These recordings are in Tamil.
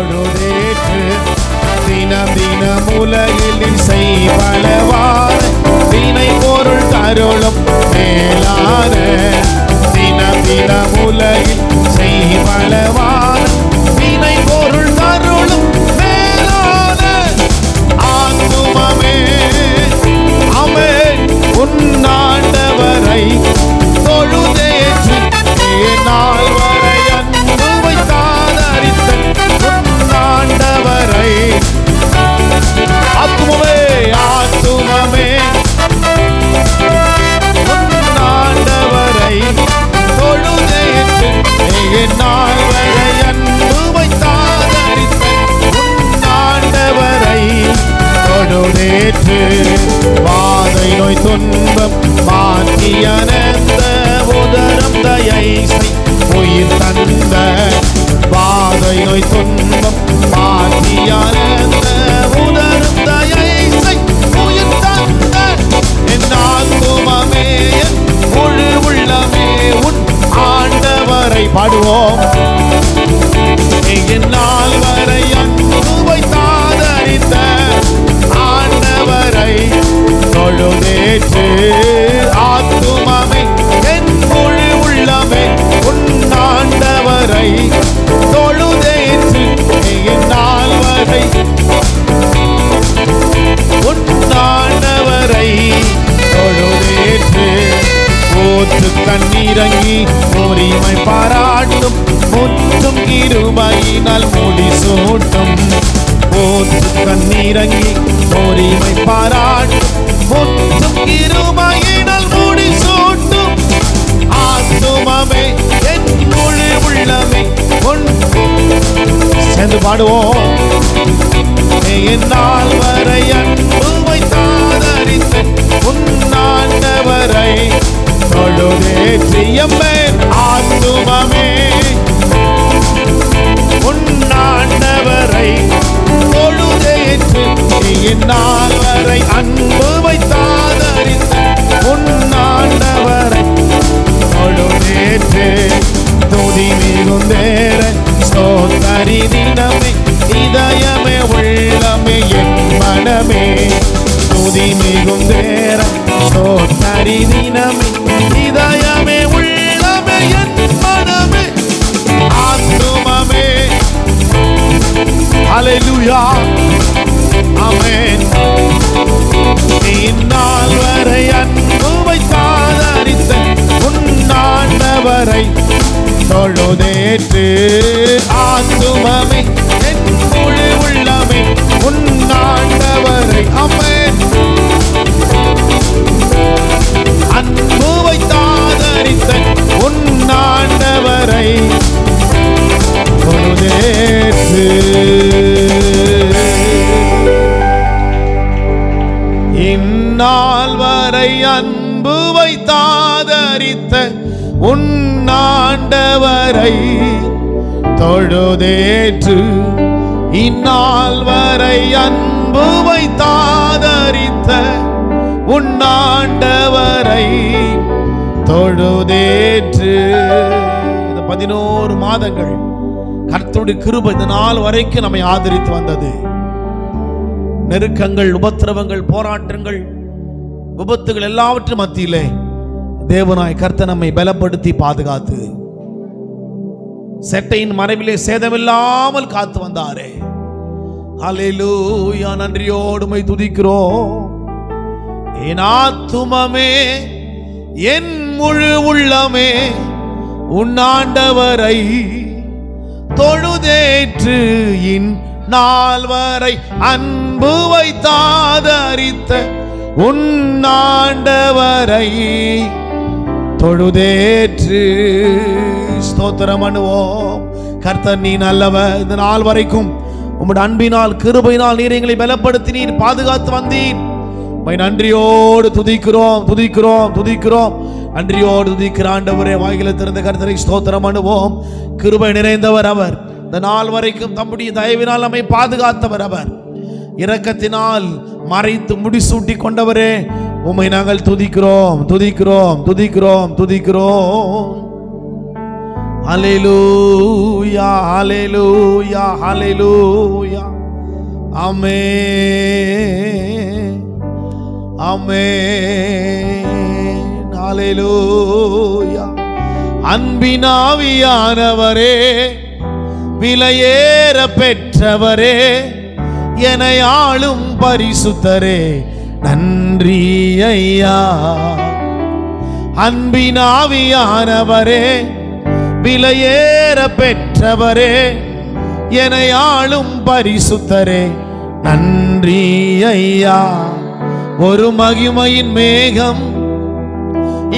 தொழுதேற்று தினம் தினம் உலகில் செய்வளவான வினை பொருள் கருளும் மேலான தினம் தினம் உலகில் செய்வளவான வினை பொருள் கருளும் மேலான ஆத்துமமே ஆமென் உன்னாண்டவரை தொழுதேற்று நாள் வரை அன்பு வைத்தாதரித்த உன்னாண்டவரை ஆத்துமமே ஆத்துமமே உன்னாண்டவரை தொழுதேற்று நாள் வரை அன்பு வைத்தாதரித்த உன்னாண்டவரை தொழுதேற்று வாதை நோய் துன்பம் மாற்றி அனந்த உதரம் தயை உயிர் தந்த வாதை நோய் துன்பம் மாற்றி அனந்த உதரம் தயை உயிர் தந்த என் ஆத்துமமே என் முழு உள்ளமே உன் ஆண்டவரை பாடுவோம் நாள் வரை அன்பு வைத்தாதரித்த ஆண்டவரை தொழுதேற்று ஆத்துமமே என் முழு உள்ளமே உன் ஆண்டவரை தொழுதேற்று நாள் வரை உன் ஆண்டவரை தொழுதேற்று ஊற்று தண்ணீரங்கி உரிமை பாராட்டும் முற்றும் கிருபையினால் முடிசூட்டும் ஊற்று தண்ணீரங்கி உரிமை பாராட்டும் முற்றும் கிருபையினால் முடிசூட்டும் ஆத்துமமே என் முழு உள்ளமே உன் சேர்ந்து பாடுவோம் நாள் வரை அன்பு வைத்தாதரித்த உன்னாண்டவரை தொழுதேற்றியம்மே ஆத்துமமே உன்னாண்டவரை தொழுதேற்று நாள் வரை அன்பு வைத்தாதரித்த உன்னாண்டவரை தொழுதேற்று துதி மிகுந்தேற ஸ்தோத்தரி தினமே இதயமே உள்ளமே என் மனமே துதி மிகுந்தேற ஸ்தோத்தரி தினமே இதயமே உள்ளமே என் மனமே ஆத்துமமே ஹல்லேலூயா ஆமென் இந்நாள் வரை அன்பு வைத்தாதரித்த உன்னாண்டவரை தொழுதேற்று ஆத்துமமே என் முழு உள்ளமே உன்னாண்டவரை ஆமென் அன்பு வைத்தாதரித்த உன்னாண்டவரை தொழுதேற்று இந்நாள் வரை அன்பு வைத்தாதரித்த உன்னாண்டவரை தொழுதேற்று இந்நாள் வரை அன்பு வைத்தாதரித்த உன்னாண்டவரை தொழுதேற்று. இந்த 11 மாதங்கள் கர்த்தருடைய கிருபை இந்த நாள் வரைக்கும் நம்மை ஆதரித்து வந்தது. நெருக்கங்கள், உபத்திரவங்கள், போராட்டங்கள், விபத்துகள் எல்லாவற்றும் மத்தியிலே தேவனாய் கர்த்தர் நம்மை பலப்படுத்தி பாதுகாத்து செட்டையின் மறைவிலே சேதமில்லாமல் காத்து வந்தாரே. ஹல்லேலூயா, நன்றியோடு உம்மை துதிக்கிறோம். என் ஆத்துமமே என் முழு உள்ளமே உன்னாண்டவரை தொழுதேற்று இந்நாள் வரை அன்பு வைத்தாதரித்த உன்னாண்டவரை தொழுதேற்று. ஸ்தோத்திரம் பண்ணுவோம். கர்த்தர் நீ நல்லவர். இந்த நாள் வரைக்கும் உம்முடைய அன்பினால் கிருபையினால் நீர் எங்களை பலப்படுத்தினீர், பாதுகாத்து வந்தீர். நன்றியோடு துதிக்கிறோம் துதிக்கிறோம் துதிக்கிறோம். நன்றியோடு துதிக்கிற ஆண்டவரே, வாயில திறந்த கர்த்தரை ஸ்தோத்திரம் பண்ணுவோம். கிருபை நிறைந்தவர் அவர். இந்த நாள் வரைக்கும் தம்முடைய தயவினால் நம்மை பாதுகாத்தவர் அவர். இரக்கத்தினால் மறைத்து முடிசூட்டி கொண்டவரே, உம்மை நாங்கள் துதிக்கிறோம் துதிக்கிறோம் துதிக்கிறோம் துதிக்கிறோம். ஹல்லேலூயா ஹல்லேலூயா ஹல்லேலூயா. ஆமென் ஆமென் ஹல்லேலூயா. அன்பின் ஆவியானவரே, விலையேற பெற்றவரே, என்னை ஆளும் பரிசுத்தரே, நன்றி ஐயா. அன்பின் ஆவியானவரே, விலையேற பெற்றவரே, என்னை ஆளும் பரிசுத்தரே, நன்றி ஐயா. ஒரு மகிமையின் மேகம்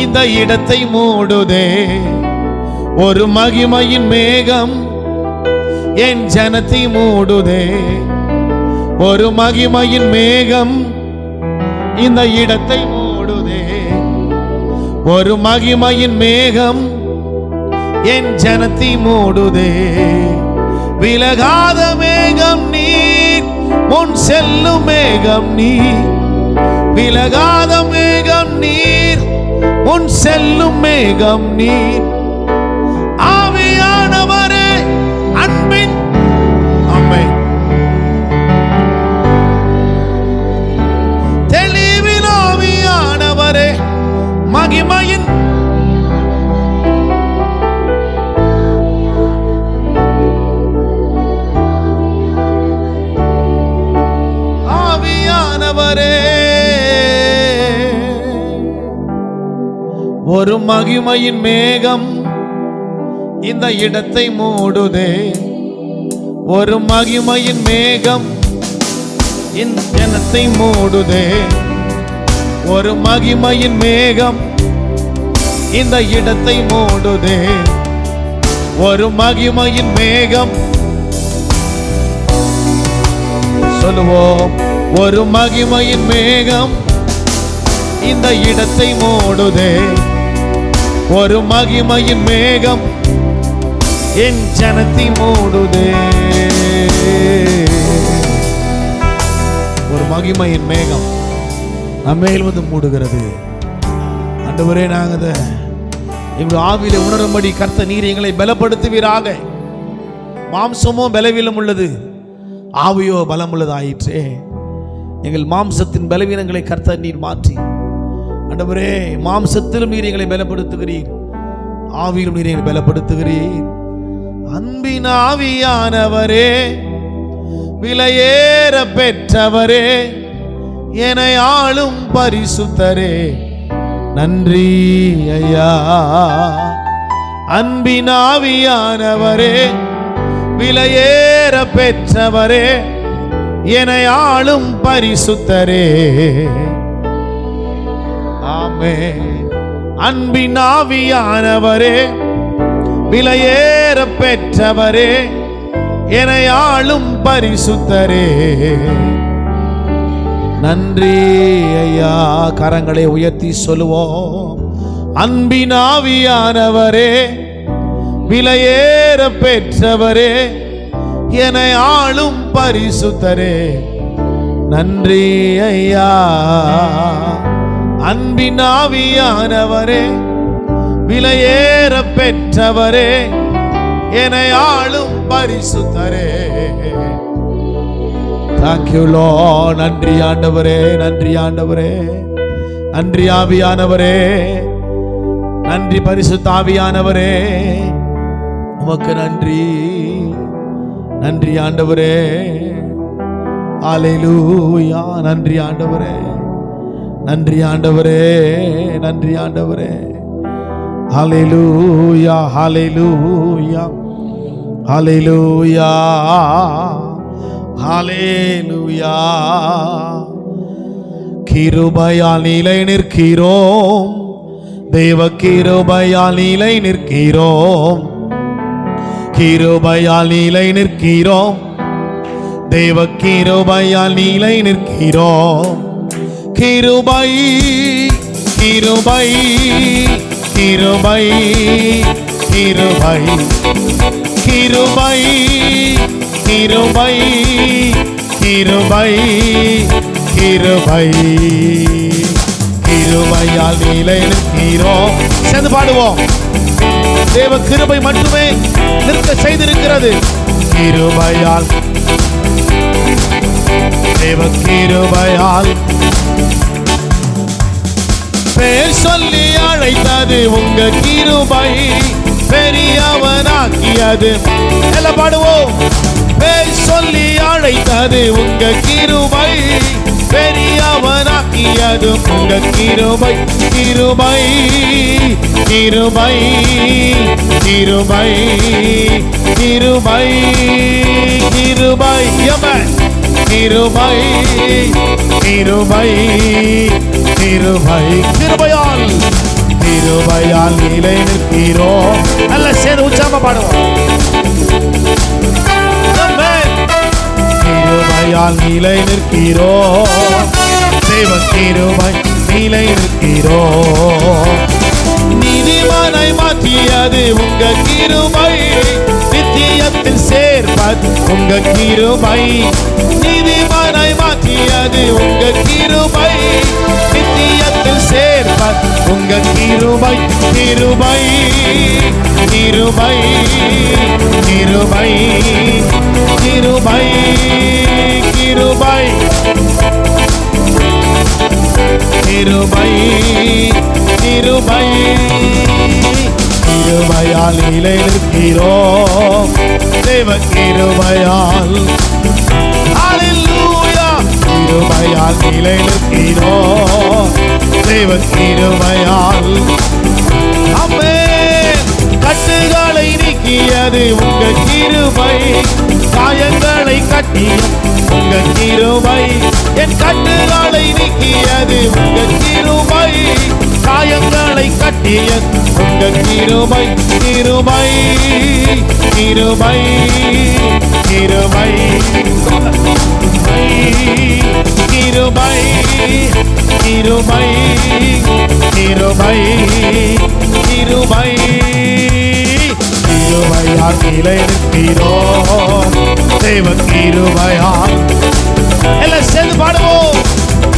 இந்த இடத்தை மூடுதே, ஒரு மகிமையின் மேகம் என் ஜனத்தை மூடுதே, ஒரு மகிமையின் மேகம் இந்த இடத்தை மூடுதே, ஒரு மகிமையின் மேகம் என் ஜனத்தை மூடுதே. விலகாத மேகம் நீர், முன் செல்லும் மேகம் நீர், விலகாத மேகம் நீர், முன் செல்லும் மேகம் நீர். ஆவியானவரே, அன்பின் ஆமென் தெளிவின் ஆவியானவரே, மகிமையின் ஆவியானவரே, ஒரு மகிமையின் மேகம் இந்த இடத்தை மூடுதே, ஒரு மகிமையின் மேகம் இந்த ஜனத்தை மூடுதே, ஒரு மகிமையின் மேகம் இந்த இடத்தை மூடுதே, ஒரு மகிமையின் மேகம். சொல்லுவோம், ஒரு மகிமையின் மேகம் இந்த இடத்தை மூடுதே, ஒரு மகிமையின் மேகம் என் ஜனத்தை மூடுதே. ஒரு மகிமையின் மேகம் நம்மேல் வந்து மூடுகிறது. ஆண்டவரே, நாங்கள் எங்களுடைய ஆவியிலே உணரும்படி கர்த்தர் நீர் எங்களை பலப்படுத்துவீராக. மாம்சமோ பலவீனம் உள்ளது, ஆவியோ பலம் உள்ளதாயிற்றே. எங்கள் மாம்சத்தின் பலவீனங்களை கர்த்தர் நீர் மாற்றி, ஆண்டவரே, மாம்சத்திலும் நீர் எங்களை பலப்படுத்துகிறீர், ஆவியிலும் நீர் எங்களை பலப்படுத்துகிறீர். அன்பின் ஆவியானவரே, விலையேற பெற்றவரே, என்னை ஆளும் பரிசுத்தரே, நன்றி ஐயா. அன்பின் ஆவியானவரே, விலையேற பெற்றவரே, என்னை ஆளும் பரிசுத்தரே, ஆமென். அன்பின் ஆவியானவரே, விலையேற பெற்றவரே, என்னை ஆளும் பரிசுத்தரே, நன்றி ஐயா. கரங்களை உயர்த்தி சொல்லுவோம், அன்பின் ஆவியானவரே, விலையேற பெற்றவரே, என்னை ஆளும் பரிசுத்தரே, நன்றி ஐயா. அன்பின் ஆவியானவரே, விலையேற பெற்றவரே, என்னை ஆளும் பரிசுத்தரே. Thank you Lord. நன்றி ஆண்டவரே, நன்றி ஆண்டவரே, நன்றி ஆவியானவரே, நன்றி பரிசுத்த ஆவியானவரே, உமக்கு நன்றி, நன்றி ஆண்டவரே. ஹல்லேலூயா. நன்றி ஆண்டவரே, நன்றி ஆண்டவரே, நன்றி ஆண்டவரே. ஹல்லேலூயா ஹல்லேலூயா ஹல்லேலூயா ஹல்லேலூயா. கிருபையால் நிலை நிற்கிறோம், தேவ கிருபையால் நிலை நிற்கிறோம், கிருபையால் நிலை நிற்கிறோம், தேவ கிருபையால் நிலை நிற்கிறோம். கிருபை கிருபை கிருபை கிருபை கிருபை கிருபை கிருபை கிருபை கிருபையால் நிலை நிற்கிறோம். சேர்ந்து பாடுவோம். தேவ கிருபை மட்டுமே நிற்க செய்திருக்கிறது. கிருபையால், தேவ கிருபையால் பேர் சொல்லி அழைத்தது உங்க கிருபை, பெரியவனாக்கியது. எல்லாம் பாடுவோம். பேர் சொல்லி அழைத்தது உங்க கிருபை, பெரியவனாக்கியது உங்க கிருபை. கிருபை கிருபை கிருபை கிருபை கிருபை கிருபை கிருபை கிருபை. கிருபையால், கிருபையால் நிலை நிற்கிறோம். நல்ல சேர்ந்து உற்சாகமா பாடுவோம். கிருபையால் நிலை நிற்கிறோம். தேவ கிருபை நிலை நிற்கிறோம். நீதிமானை மாற்றியது உங்க கிருபை, நித்தியத்தில் சேர்ப்பது உங்க கிருபை. நீதிமானை மாற்றியது உங்க கிருபை, நித்தியத்தில் சேர்ப்பது உங்க கிருபை. கிருபை கிருபை கிருபை கிருபை கிருபை கிருபை கிருபை. கிருபையால் நிலை நிற்கிறோம். தேவ கிருபையால், ஹல்லேலூயா. கிருபையால் நிலை நிற்கிறோம். தேவ கிருபையால், ஆமென். கட்டுகளை நீக்கியது உங்க கிருபை, காயங்களை கட்டிய உங்க கிருபை. என் கட்டுகளை நீக்கியது உங்க கிருபை, காயங்களை கட்டிய உங்க கிருபை. கிருபை கிருபை கிருபை கிருபை கிருபை கிருபை கிருபை. கிருபையால் நிலை நிற்கிறோம். தேவ கிருபையால், எல்லாம் சேர்ந்து பாடுவோம்.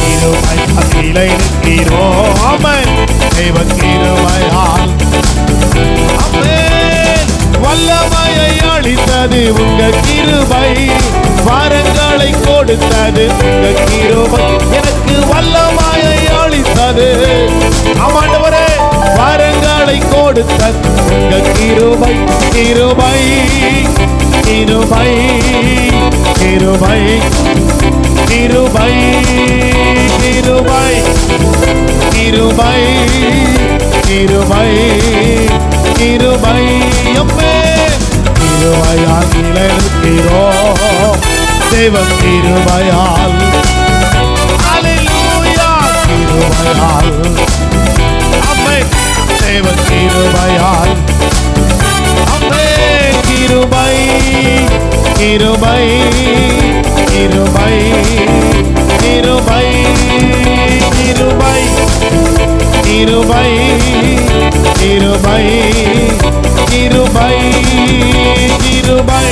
கிருபையால் நிலை நிற்கிறோம். ஆமென். தேவ கிருபையால், ஆமென். வல்லமையை அளித்தது உங்க கிருபை, வரங்களை கொடுத்தது உங்க கிருபை. எனக்கு வல்லமையை அளித்தது, ஆண்டவரே, வரங்களை கொடுத்தது உங்க கிருபை. கிருபை கிருபை கிருபை கிருபை கிருபை கிருபை கிருபை கிருபை. கிருபையால் நிலை நிற்கிறோம். தேவ கிருபையால், ஹல்லேலூயா. கிருபையால், ஆமென். தேவ கிருபையால், ஆமென். கிருபை கிருபை கிருபை கிருபை கிருபை கிருபை கிருபை கிருபை கிருபை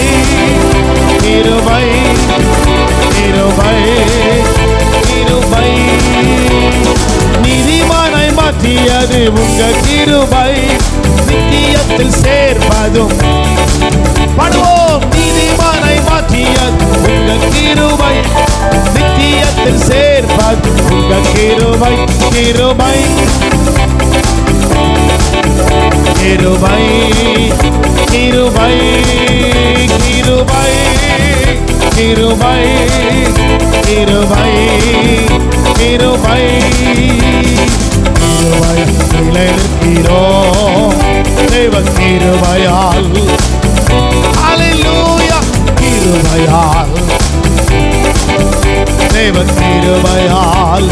கிருபை கிருபை கிருபை. நீதிமானை மாற்றியது உங்க கிருபை, நித்தியத்தில் சேர்ப்பதும். பாடுவோம். நீதிமானை மாற்றியது உங்க கிருபை, நித்தியத்தில் சேர்ப்பது உங்க கிருபை. கிருபை கிருபை கிருபை கிருபை கிருபை கிருபை கிருபை. கிருபை நிலை நிற்கிறோம். தேவ கிருபையால், ஹல்லேலூயா. கிருபையால், தேவ கிருபையால்.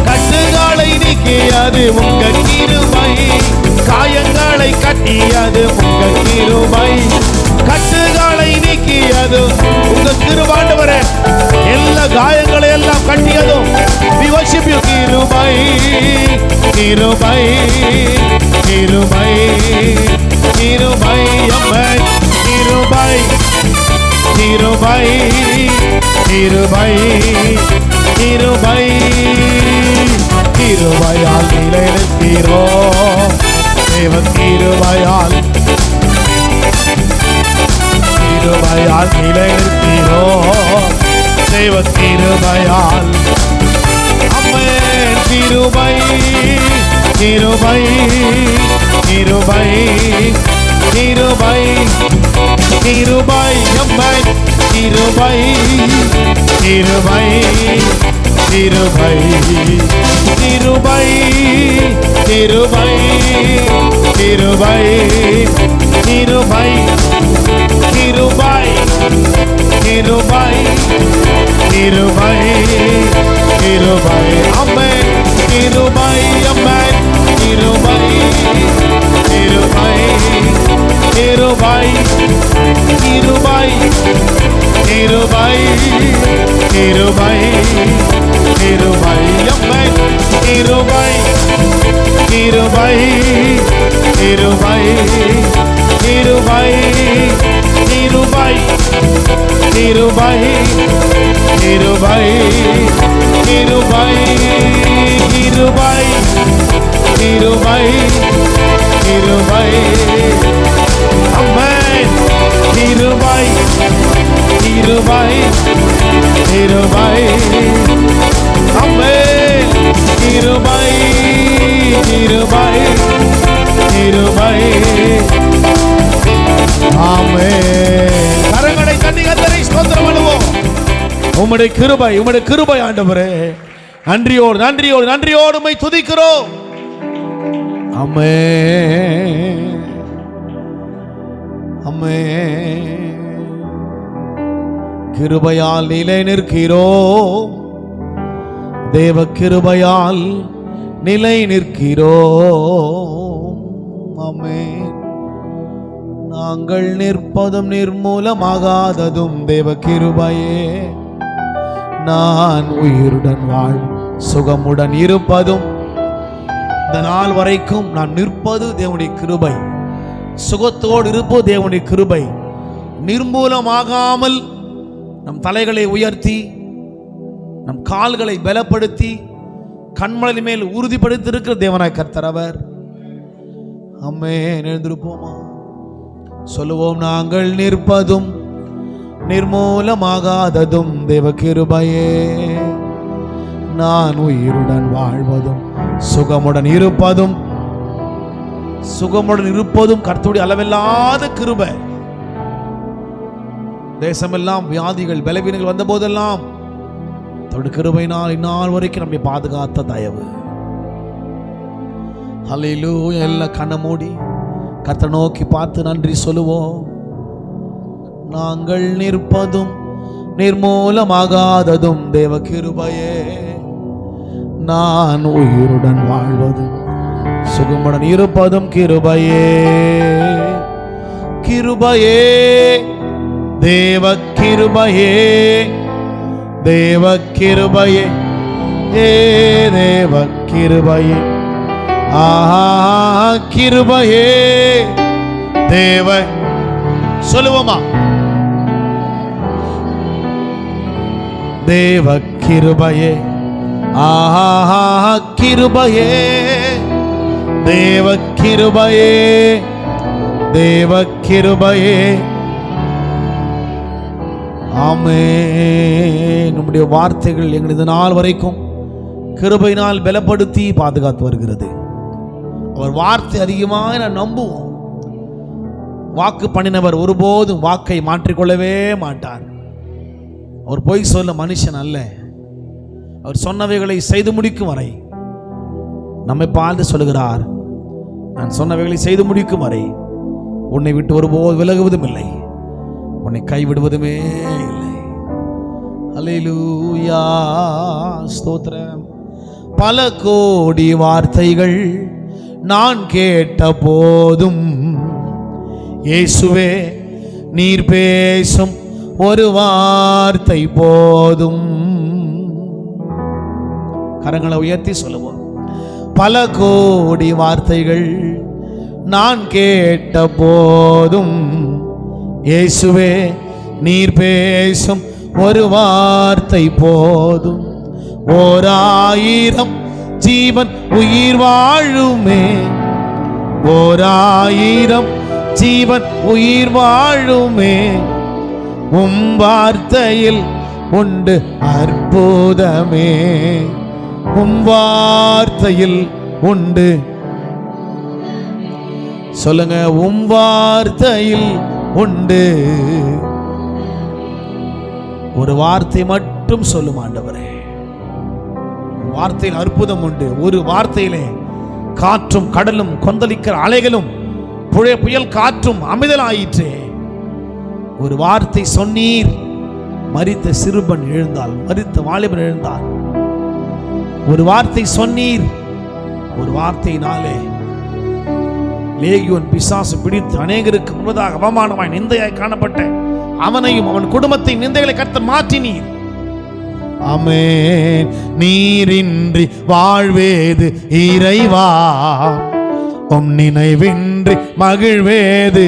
கட்டுகளை நீக்கியது உங்க கிருபை, காயங்களை கட்டியது உங்க கிருபை. கட்டுகளை நீக்கியது உங்க கிருபை ஆண்டவரே. எல்லா காயங்களை எல்லாம் கட்டியதும் we worship you. கிருபை கிருபை கிருபை கிருபை. ஆமென். கிருபை கிருபை கிருபை கிருபை. கிருபையால் நிலை நிற்கிறோம். தேவ கிருபையால் நிலை நிற்கிறோம். தேவ கிருபையால் ஆமென். கிருபை கிருபை கிருபை கிருபை கிருபை அம்மன் கிருபை கிருபை கிருபை கிருபை கிருபை கிருபை கிருபை கிருபை கிருபை கிருபை கிருபை அம்மன் கிருபை அம்மன் கிருபை கிருபை கிருபை கிருபை கிருபை கிருபை கிருபை அம்மன் கிருபை கிருபை கிருபை கிருபை கிருபை கிருபை கிருபை கிருபை கிருபை கிருபை கிருபை அம்மன் கிருபை கிருபை கிருபை அம்மன் கிருபை கிருபை கிருபை ஆமென். கரங்களை தட்டி கர்த்தரை ஸ்தோத்திரம் பண்ணுவோம். உம்முடைய கிருபை ஆண்டவரே, நன்றியோடு நன்றியோடு நன்றியோடு உம்மை துதிக்கிறோம். ஆமென் ஆமென். கிருபையால் நிலை நிற்கிறோம். தேவ கிருபையால் நிலை நிற்கிறோம். ஆமென். நாங்கள் நிற்பதும் நிர்மூலமாகாததும் தேவ கிருபையே. நான் உயிருடன் வாழ் சுகமுடன் இருப்பதும் இந்த நாள் வரைக்கும் நான் நிற்பது தேவனுடைய கிருபை, சுகத்தோடு இருப்பது தேவனுடைய கிருபை. நிர்மூலமாகாமல் நம் தலைகளை உயர்த்தி நம் கால்களை பலப்படுத்தி கண்மலை மேல் உறுதிப்படுத்தி இருக்கிற தேவனாய் கர்த்தர் அவர். ஆமென். எழுந்திருப்போமா, சொல்லுவோம். நாங்கள் நிற்பதும் நிர்மூலமாகாததும் தேவ கிருபையே. நான் உயிருடன் வாழ்வதும் சுகமுடன் இருப்பதும் கர்த்தருடைய அளவில்லாத கிருபை. தேசமெல்லாம் வியாதிகள் பலவீனங்கள் வந்த போதெல்லாம் தன்னுடைய கிருபையினால் இந்நாள் வரைக்கும் நம்மை பாதுகாத்த தயவு. ஹல்லேலூயா. எல்லாம் கண்ணை மூடி கர்த்தரை நோக்கி பார்த்து நன்றி சொல்லுவோம். நாங்கள் நிற்பதும் நிர்மூலமாகாததும் தேவ கிருபையே. நான் உயிருடன் வாழ்வதும் சுகமுடன் இருப்பதும் கிருபையே. கிருபையே தேவ கிருபையே. தேவ கிருபையே ஏ தேவ கிருபையே. ஆஹா கிருபையே தேவ. சொல்லுவோமா, தேவ கிருபையே. ஆஹா கிருபையே தேவ கிருபையே. தேவ கிருபையே. ஆமென். நம்முடைய வார்த்தைகள் எங்களது நாள் வரைக்கும் கிருபையினால் பலப்படுத்தி பாதுகாத்து வருகிறது. அவர் வார்த்தை அதிகமாக நான் நம்புவோம். வாக்கு பண்ணினவர் ஒருபோதும் வாக்கை மாற்றிக்கொள்ளவே மாட்டார். அவர் பொய் சொல்ல மனுஷன் அல்ல. அவர் சொன்னவைகளை செய்து முடிக்கும் வரை நம்மை பார்த்து சொல்லுகிறார், நான் சொன்னவைகளை செய்து முடிக்கும் வரை உன்னை விட்டு ஒருபோது விலகுவதும் இல்லை, உன்னை கைவிடுவதுமே இல்லை. அல்லேலூயா, ஸ்தோத்திரம். பல கோடி வார்த்தைகள் நான் கேட்ட போதும் இயேசுவே நீர் பேசும் ஒரு வார்த்தை போதும். கரங்களை உயர்த்தி சொல்லுவோம். பல கோடி வார்த்தைகள் நான் கேட்ட போதும் இயேசுவே நீர் பேசும் ஒரு வார்த்தை போதும். 1000 ஜீவன் உயிர் வாழுமே ஓராயிரம் ஜீவன் உயிர் வாழுமே. உம் வார்த்தையில் உண்டு அற்புதமே. உம் வார்த்தையில் உண்டு. சொல்லுங்க, உம் வார்த்தையில் உண்டு. ஒரு வார்த்தை மட்டும் சொல்லும் ஆண்டவரே, வார்த்தையில் அற்புதம் உண்டு. ஒரு வார்த்தையிலே காற்றும் கடலும் கொந்தளிக்கிற அலைகளும் புயல் காற்றும் அமைதலாயிற்றே. ஒரு வார்த்தை சொன்னீர், மரித்த சிறுவன் எழுந்தால், மரித்த வாலிபன் எழுந்தார். ஒரு வார்த்தை சொன்னீர், ஒரு வார்த்தையினாலே லேகியோன் பிசாசு பிடித்து அநேகருக்கு முன்பதாக அவமானமாய் நிந்தையாய் காணப்பட்ட அவனையும் அவன் குடும்பத்தை நிந்தைகளை கர்த்தர் மாற்றினீர். ஆமென். நீரின்றி வாழ்வேது இறைவா, உம் நினைவின்றி மகிழ்வேது.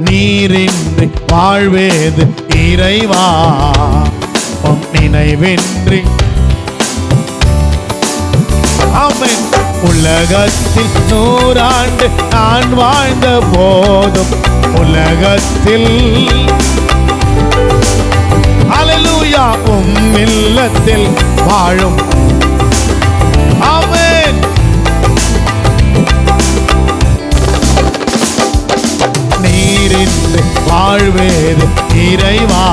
நீரின்றி வாழ்வேது இறைவா, உம் நினைவின்றி. ஆமென். உலகத்தில் 100 ஆண்டு நான் வாழ்ந்த போதும், உலகத்தில் அல்லேலூயா உம் இல்லத்தில் வாழும். ஆமென். நீரின்றி வாழ்வேது இறைவா,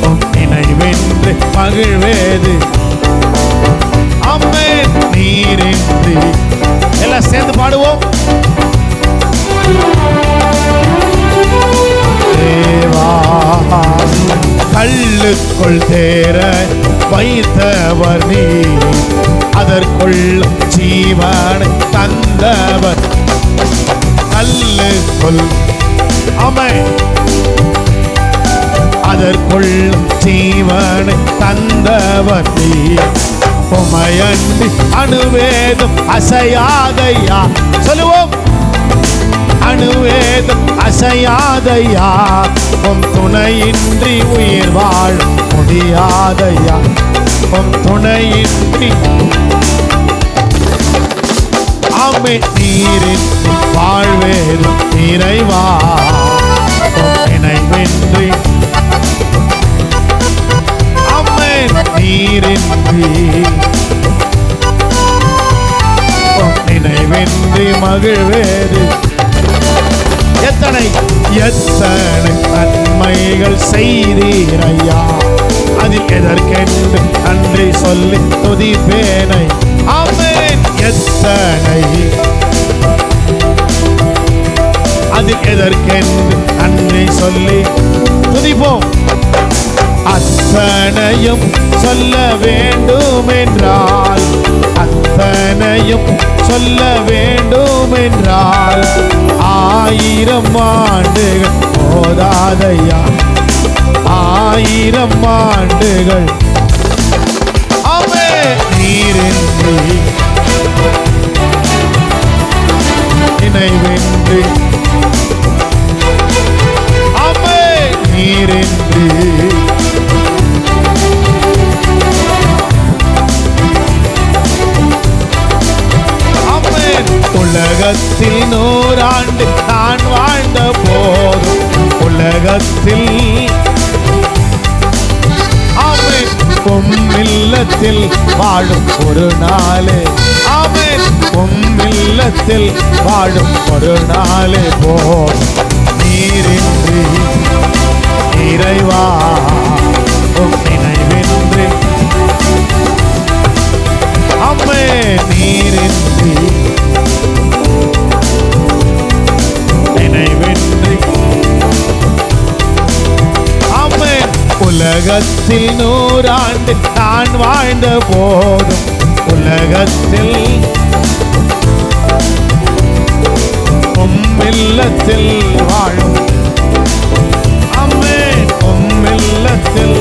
உம் நினைவென்று மகிழ்வேது. ஆமென். நீரின்றி. எல்லாம் சேர்ந்து பாடுவோம். தேவா கல்லுக்குள் தேர வைத்தவர் நீ, அதற்குள் ஜீவனை தந்தவர். கல்லுக்குள், ஆமென், அதற்குள் ஜீவனை தந்தவர் நீ. உமையன்றி அணுவேதும் அசையாதையா. சொல்லுவோம். அணுவேதும் அசையாதையா, உம் துணையின்றி உயிர் வாழ முடியாதையா. உம் துணையின்றி. ஆமென். நீரின்றி வாழ்வேது இறைவா, உம் நினைவின்றி. ஆமென். நீரின்றி உம் நினைவின்றி மகிழ்வேது. எத்தனை எத்தனை நன்மைகள் செய்தீரையா, அதில் எதற்கென்று நன்றி சொல்லி துதிப்பேனை. ஆமென். எத்தனை, அதில் எதற்கென்று நன்றி சொல்லி துதிப்போம். அத்தனையும் சொல்ல வேண்டும் என்றால், அத்தனையும் சொல்ல வேண்டும் என்றால் 1000 ஆண்டுகள் போதாதையா. 1000 ஆண்டுகள். ஆமென். நீரின்றி நினைவின்றி. ஆமென். நீரின்றி. உலகத்தில் 100 ஆண்டு நான் வாழ்ந்த போதும், உலகத்தில் ஆமென் உம் இல்லத்தில் வாழும் ஒரு நாளே. ஆமென். உம் இல்லத்தில் வாழும் ஒரு நாளே போதும். நீரின்றி இறைவா, உம் நினைவின்றி. ஆமென். நீரின்றி நினைவின்றி. ஆமென். உலகத்தில் 100 ஆண்டு நான் வாழ்ந்த போதும், உலகத்தில் உம் இல்லத்தில் வாழும். ஆமென். உம் இல்லத்தில்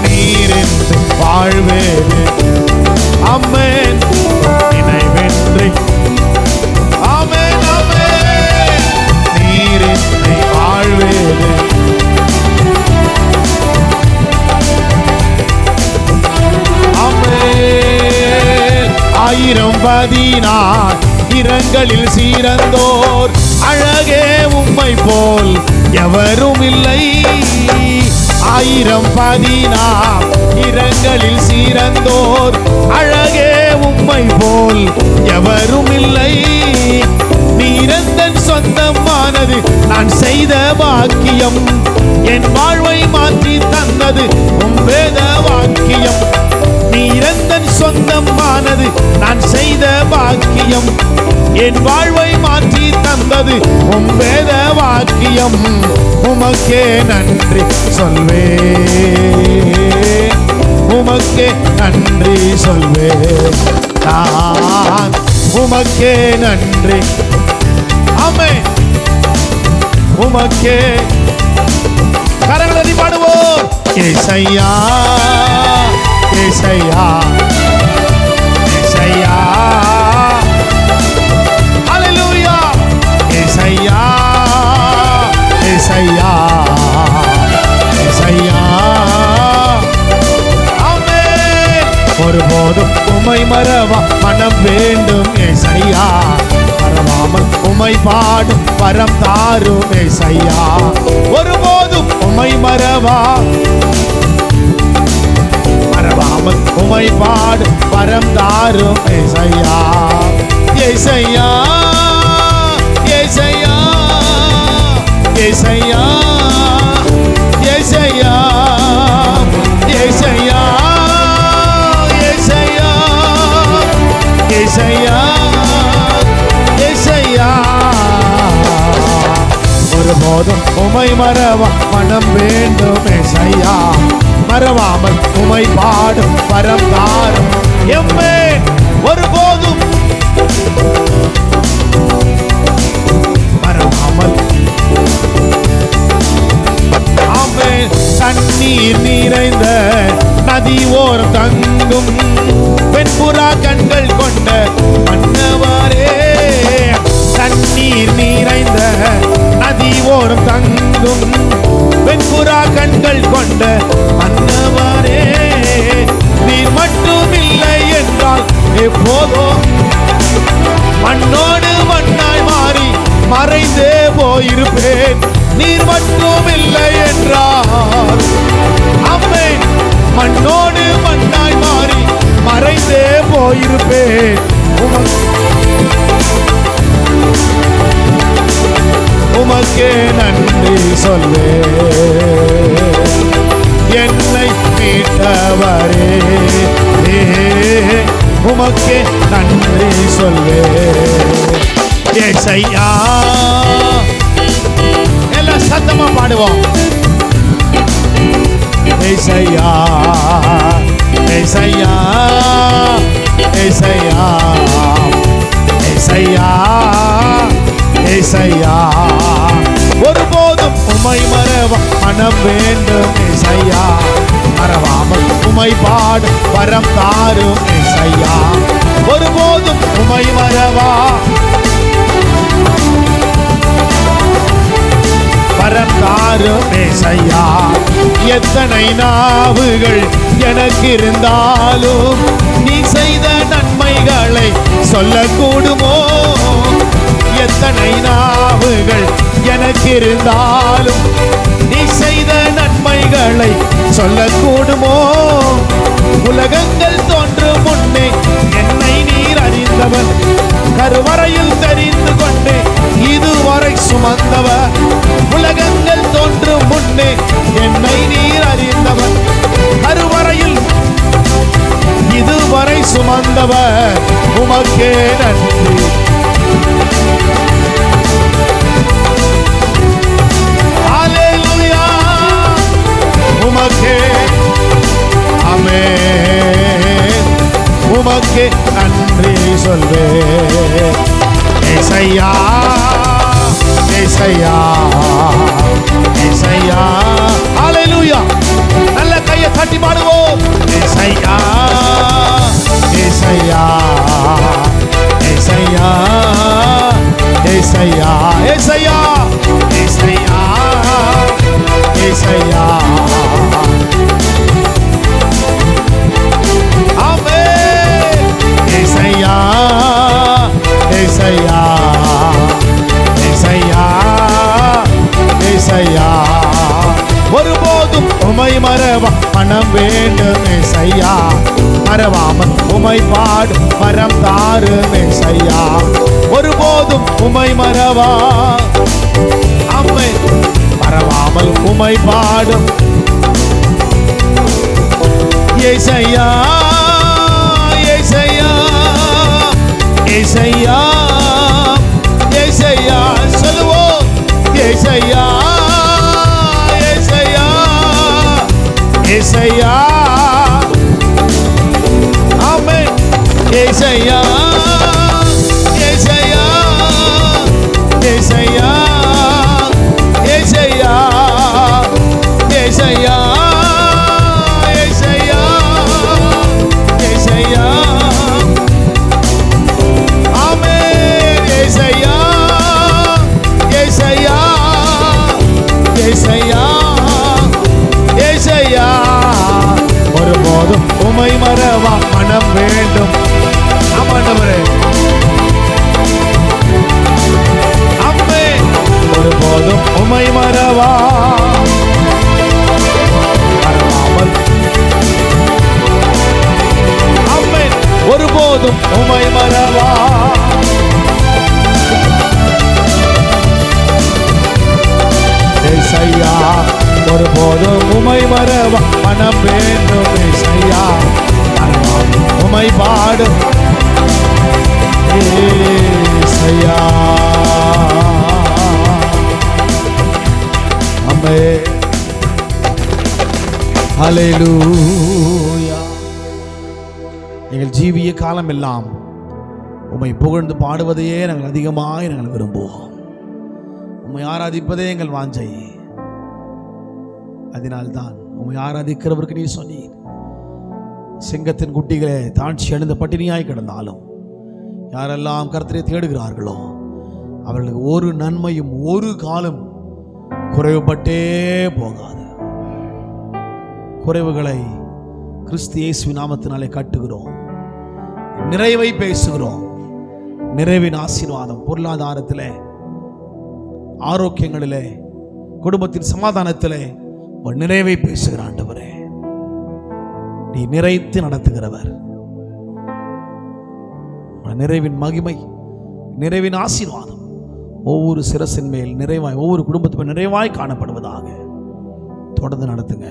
நீரின்றி வாழ்வேது. ஆமென். நினைவின்றி. ஆமென். ஆமென். நீரின்றி வாழ்வேது. ஆமென். பதினார் இரங்களில் சீரந்தோர் அழகே உம்மை போல் எவரும் இல்லை. 1014 இரங்களில் சீரந்தோர் அழகே உம்மை போல் எவரும் இல்லை. நீரந்தன் சொந்தமானது நான் செய்த பாக்கியம், என் வாழ்வை மாற்றி தந்தது உம் வேத வாக்கியம். நீரந்தன் சொந்தமானது நான் செய்த பாக்கியம், என் வாழ்வை மாற்றி தந்தது உம் வேத வாக்கியம். உமக்கே நன்றி சொல்வே, உமக்கே நன்றி சொல்வே, நான் உமக்கே நன்றி. ஆமென். உமக்கே கரங்களை பாடுவோம். ஏசையா ஏசையா ஏசையா, ஹல்லேலூயா. ஏசையா ஏசையா ஏசையா, ஆமென். ஒருபோதும் உம்மை மறவா மனம் வேண்டும் ஏசையா, மறவாமல் உம்மை பாடும் வரம் தாரும் ஏசையா. ஒருபோதும் உம்மை மறவா மறவாமல் உம்மை பாடும் வரம் தாரும் ஏசையா. ஏசையா ஏசையா ஏசையா ஏசையா ஏசையா ஏசையா ஏசையா ஏசையா. ஒருபோதும் உம்மை மறவா மனம் வேண்டும் ஏசையா, மறவாமல் உம்மை பாடும் வரம் தாரும் எம்மே. ஒருபோதும் மறவாமல், ஆமென். தண்ணீர் நிறைந்த நதி ஓரம் தங்கும் வெண்புறா கண்கள் கொண்ட மன்னவரே. தண்ணீர் நிறைந்த நதி ஓரம் தங்கும் வெண்புறா கண்கள் கொண்ட மன்னவரே. நீர் மட்டும் இல்லை என்றால் எப்போதும் மண்ணோடு மண்ணாய் மாறி மறைந்தே போயிருப்பேன். நீர் மட்டும் இல்லை என்றால், ஆமென், மண்ணோடு மண்ணாய் மாறி மறைந்தே போயிருப்பேன். உமக்கே நன்றி சொல்வே, என்னை மீட்டவரே. உமக்கே நன்றி சொல்வே ஏசையா. எல்லாம் சத்தமா பாடுவோம். ஏசையா ஏசையா ஏசையா ஏசையா ஏசையா. ஒருபோதும் உம்மை மறவா மனம் வேண்டும் ஏசையா, மறவாமல் உம்மை பாடு வரம் தாரும் ஏசையா. ஒருபோதும் உம்மை மறவா வரம் தாரும் ஏசையா. எத்தனை நாவுகள் எனக்கு இருந்தாலும் நீ செய்த நன்மைகளை சொல்லக்கூடுமோ? எத்தனை நாவுகள் எனக்கு இருந்தாலும் நீ செய்த நன்மைகளை சொல்லக்கூடுமோ? உலகங்கள் தோன்றும் முன்னே என்னை நீர் அறிந்தவர், கருவறையில் தெரிந்து கொண்டே இதுவரை சுமந்தவர். உலகங்கள் தோன்றும் முன்னே என்னை நீர் அறிந்தவர், கருவறையில் இதுவரை சுமந்தவர். உமக்கே நன்றி. ஹல்லேலூயா. உமக்கே ஆமென். உமக்கே நன்றி சொல்வே ஏசையா ஏசையா ஏசையா. ஹல்லேலூயா. நல்ல கையை தட்டி பாடுவோம். ஏசையா ஏசையா ஏசையா ஏசையா ஏசையா ஏசையா ஏசையா. ஆமென். ஏசையா ஏசையா ஏசையா ஏசையா ஒருபோதும் உமை மறவா மனம் வேண்டும் ஏசையா மறவாமல் உமை பாடும் மரம் தாரும் ஏசையா ஒருபோதும் உமை மறவா அம்மை மறவாமல் உமை பாடும் ஏசையா ஏசையா ஏசையா ஏசையா சொல்லுவோம் ஏசையா ஏசையா ஏசையா ஆமென் ஏசையா ஏசையா ஏசையா ஏசையா ஏசையா ஏசையா ஏசையா ஆமென் ஏசையா ஏசையா ஏசையா ஏசையா ஒருபோதும் உமை மறவா மனம் வேண்டும் ஆமாண்டவரே ஆமென் ஒருபோதும் உமை மறவா மறவாமல் ஆமென் ஒருபோதும் உமை மறவா ஏசையா ஒருபோதும் உமை மறவா மனம் வேண்டும் ஏசையா உமை பாடும் ஏசையா ஆமென் ஹல்லேலூயா எங்கள் ஜீவிய காலம் எல்லாம் உம்மை புகழ்ந்து பாடுவதையே நாங்கள் அதிகமாக நாங்கள் விரும்புவோம் உம்மை ஆராதிப்பதே எங்கள் வாஞ்சை அதனால்தான் உம்மை ஆராதிக்கிறவருக்கு நீ சொன்னீர் சிங்கத்தின் குட்டிகளே தாழ்ச்சி அடைந்த பட்டினியாய் கிடந்தாலும் யாரெல்லாம் கர்த்தரை தேடுகிறார்களோ அவர்களுக்கு ஒரு நன்மையும் ஒரு காலம் குறைவுபட்டே போகாது குறைவுகளை கிறிஸ்து இயேசுவின் நாமத்தினாலே கட்டுகிறோம் நிறைவை பேசுகிறோம் நிறைவின் ஆசீர்வாதம் பொருளாதாரத்திலே ஆரோக்கியங்களிலே குடும்பத்தின் சமாதானத்திலே ஒரு நிறைவை பேசுகிற ஆண்டவரே நீ நிறைத்து நடத்துகிறவர் நிறைவின் மகிமை நிறைவின் ஆசீர்வாதம் ஒவ்வொரு சிரசின் மேல் நிறைவாய் ஒவ்வொரு குடும்பத்தின் நிறைவாய் காணப்படுவதாக தொடர்ந்து நடத்துங்க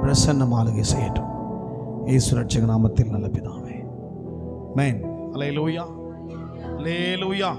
பிரசன்ன மாளிகை செய்யட்டும் இயேசு ரட்சக நாமத்தில் நல்ல பிதாவே ஆமென் அல்லேலூயா அல்லேலூயா